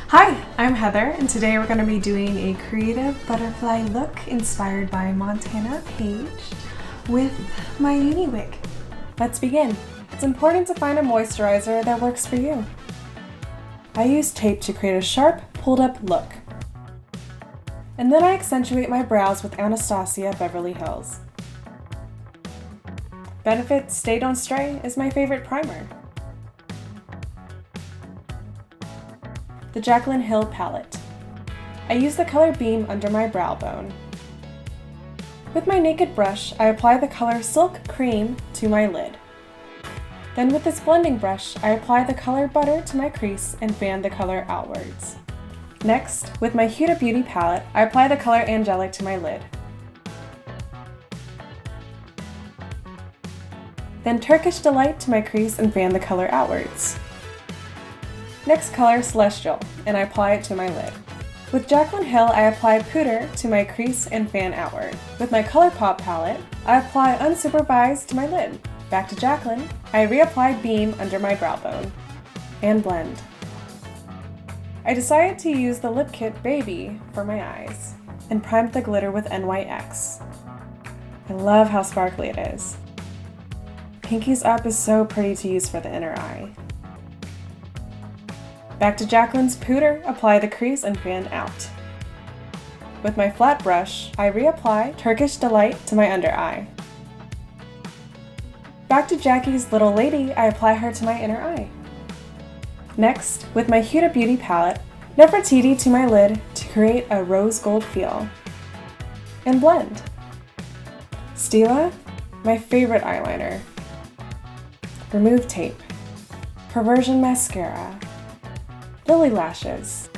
Hi, I'm Heather, and today we're going to be doing a creative butterfly look inspired by Montana Paige with my UniWig. Let's begin. It's important to find a moisturizer that works for you. I use tape to create a sharp, pulled up look. And then I accentuate my brows with Anastasia Beverly Hills. Benefit Stay Don't Stray is my favorite primer. The Jaclyn Hill palette. I use the color Beam under my brow bone. With my naked brush, I apply the color Silk Cream to my lid. Then with this blending brush, I apply the color Butter to my crease and fan the color outwards. Next, with my Huda Beauty palette, I apply the color Angelic to my lid. Then Turkish Delight to my crease and fan the color outwards. Next color Celestial, and I apply it to my lid. With Jaclyn Hill, I apply Pooter to my crease and fan outward. With my ColourPop palette, I apply Unsupervised to my lid. Back to Jaclyn, I reapply Beam under my brow bone. And blend. I decided to use the lip kit BAEBY for my eyes, and primed the glitter with NYX. I love how sparkly it is. Pinkies Up is so pretty to use for the inner eye. Back to Jaclyn's Pooter, apply the crease and fan out. With my flat brush, I reapply Turkish Delight to my under eye. Back to Jackie's Little Lady, I apply her to my inner eye. Next, with my Huda Beauty palette, Nefertiti to my lid to create a rose gold feel. And blend. Stila, my favorite eyeliner. Remove tape. Perversion mascara. Lily lashes.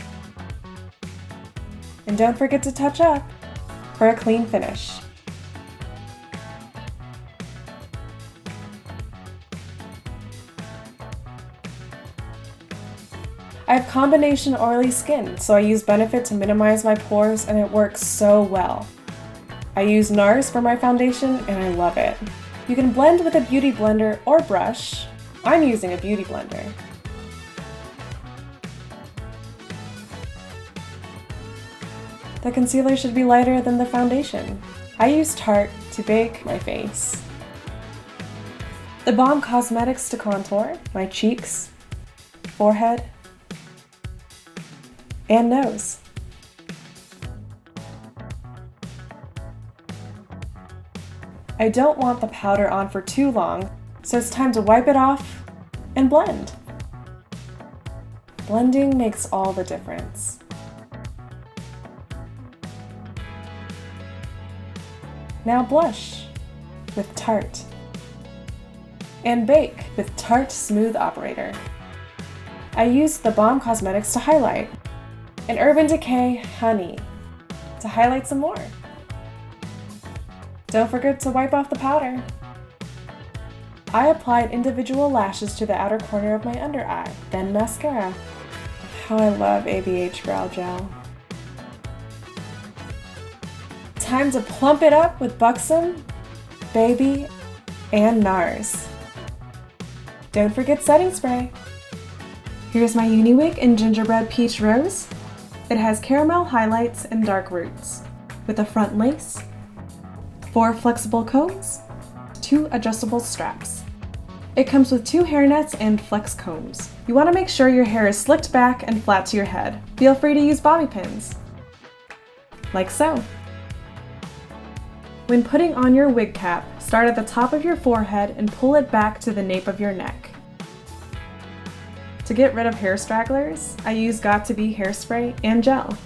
And don't forget to touch up for a clean finish. I have combination oily skin, so I use Benefit to minimize my pores, and it works so well. I use NARS for my foundation and I love it. You can blend with a beauty blender or brush. I'm using a beauty blender. The concealer should be lighter than the foundation. I use Tarte to bake my face. The Balm Cosmetics to contour my cheeks, forehead, and nose. I don't want the powder on for too long, so it's time to wipe it off and blend. Blending makes all the difference. Now blush with Tarte. And bake with Tarte Smooth Operator. I used the Balm Cosmetics to highlight, and Urban Decay Honey to highlight some more. Don't forget to wipe off the powder. I applied individual lashes to the outer corner of my under eye, then mascara. How I love ABH Brow Gel. Time to plump it up with Buxom, BAEBY, and NARS. Don't forget setting spray. Here's my UniWig in Gingerbread Peach Rose. It has caramel highlights and dark roots, with a front lace, 4 flexible combs, 2 adjustable straps. It comes with 2 hairnets and flex combs. You want to make sure your hair is slicked back and flat to your head. Feel free to use bobby pins. Like so. When putting on your wig cap, start at the top of your forehead and pull it back to the nape of your neck. To get rid of hair stragglers, I use Got2b hairspray and gel.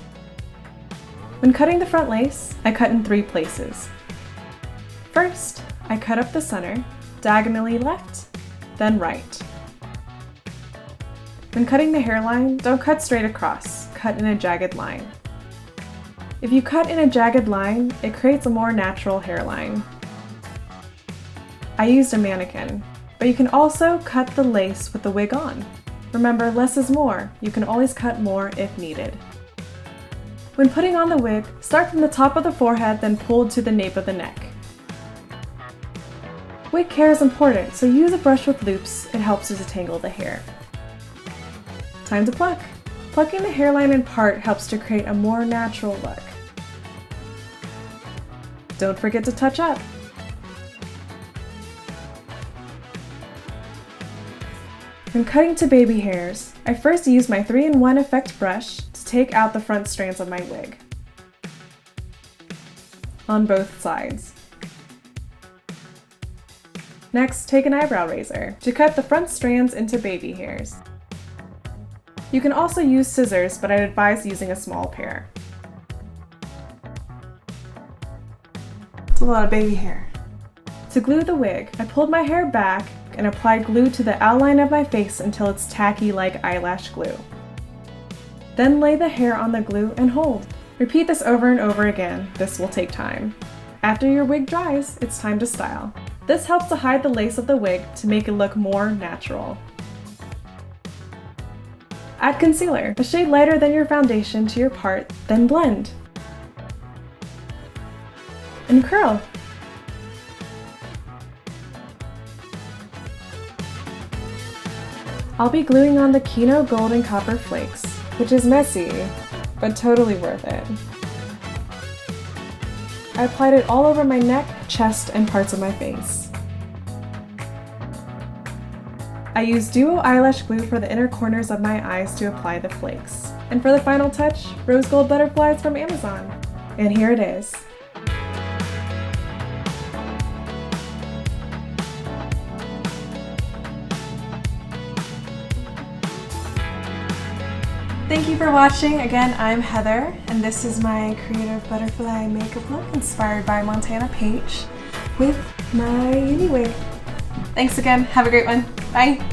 When cutting the front lace, I cut in 3 places. First, I cut up the center, diagonally left, then right. When cutting the hairline, don't cut straight across, cut in a jagged line. If you cut in a jagged line, it creates a more natural hairline. I used a mannequin, but you can also cut the lace with the wig on. Remember, less is more. You can always cut more if needed. When putting on the wig, start from the top of the forehead, then pull to the nape of the neck. Wig care is important, so use a brush with loops. It helps to detangle the hair. Time to pluck. Plucking the hairline in part helps to create a more natural look. Don't forget to touch up. When cutting to baby hairs, I first use my 3-in-1 effect brush to take out the front strands of my wig on both sides. Next, take an eyebrow razor to cut the front strands into baby hairs. You can also use scissors, but I'd advise using a small pair. It's a lot of baby hair. To glue the wig, I pulled my hair back and applied glue to the outline of my face until it's tacky like eyelash glue. Then lay the hair on the glue and hold. Repeat this over and over again. This will take time. After your wig dries, it's time to style. This helps to hide the lace of the wig to make it look more natural. Add concealer, a shade lighter than your foundation, to your part, then blend. And curl. I'll be gluing on the Kino Gold and Copper Flakes, which is messy, but totally worth it. I applied it all over my neck, chest, and parts of my face. I used Duo eyelash glue for the inner corners of my eyes to apply the flakes. And for the final touch, rose gold butterflies from Amazon. And here it is. Thank you for watching. Again, I'm Heather, and this is my creative butterfly makeup look inspired by Montana Paige with my UniWig. Thanks again. Have a great one. Bye.